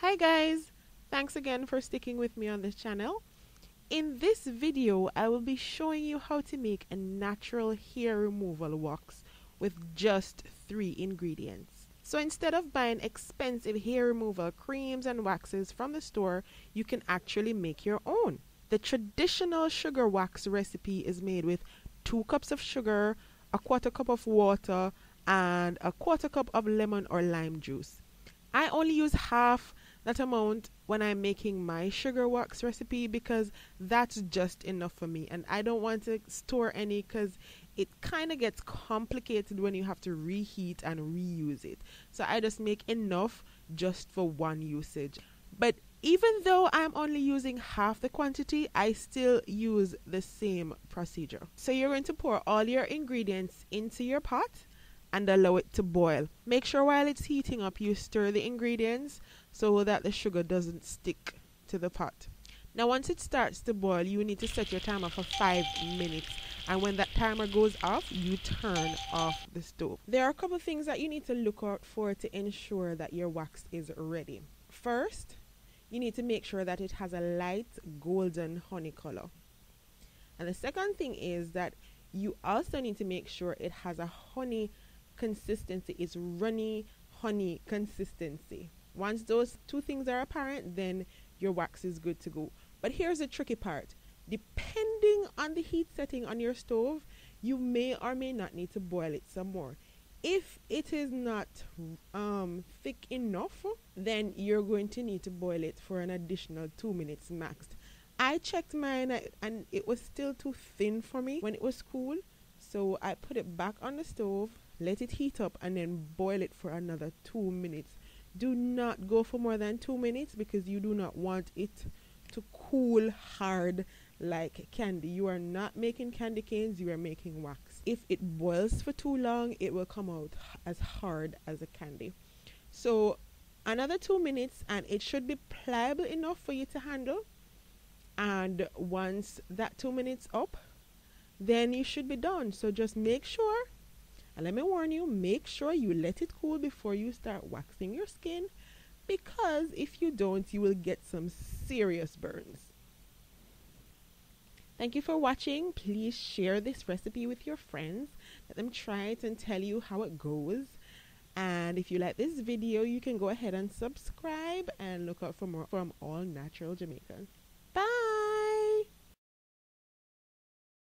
Hi guys, thanks again for sticking with me on this channel. In this video, I will be showing you how to make a natural hair removal wax with just 3 ingredients. So instead of buying expensive hair removal creams and waxes from the store, you can actually make your own. The traditional sugar wax recipe is made with 2 cups of sugar, a 1/4 cup of water, and a 1/4 cup of lemon or lime juice. I only use half that amount when I'm making my sugar wax recipe because that's just enough for me, and I don't want to store any because it kind of gets complicated when you have to reheat and reuse it. So I just make enough just for one usage. But even though I'm only using half the quantity, I still use the same procedure. So you're going to pour all your ingredients into your pot and allow it to boil. Make sure while it's heating up you stir the ingredients so that the sugar doesn't stick to the pot. Now once it starts to boil, you need to set your timer for 5 minutes, and when that timer goes off, you turn off the stove. There are a couple things that you need to look out for to ensure that your wax is ready. First, you need to make sure that it has a light golden honey color. And the second thing is that you also need to make sure it has a honey consistency. It's runny honey consistency. Once those 2 things are apparent, then your wax is good to go. But here's the tricky part. Depending on the heat setting on your stove, you may or may not need to boil it some more. If it is not thick enough, then you're going to need to boil it for an additional 2 minutes max. I checked mine and it was still too thin for me when it was cool, so I put it back on the stove, let it heat up, and then boil it for another 2 minutes. Do not go for more than 2 minutes because you do not want it to cool hard like candy. You are not making candy canes, you are making wax. If it boils for too long, it will come out as hard as a candy. So another 2 minutes and it should be pliable enough for you to handle. And once that 2 minutes up, then you should be done. So just make sure, and let me warn you, make sure you let it cool before you start waxing your skin, because if you don't, you will get some serious burns. Thank you for watching. Please share this recipe with your friends. Let them try it and tell you how it goes. And if you like this video, you can go ahead and subscribe and look out for more from All Natural Jamaican.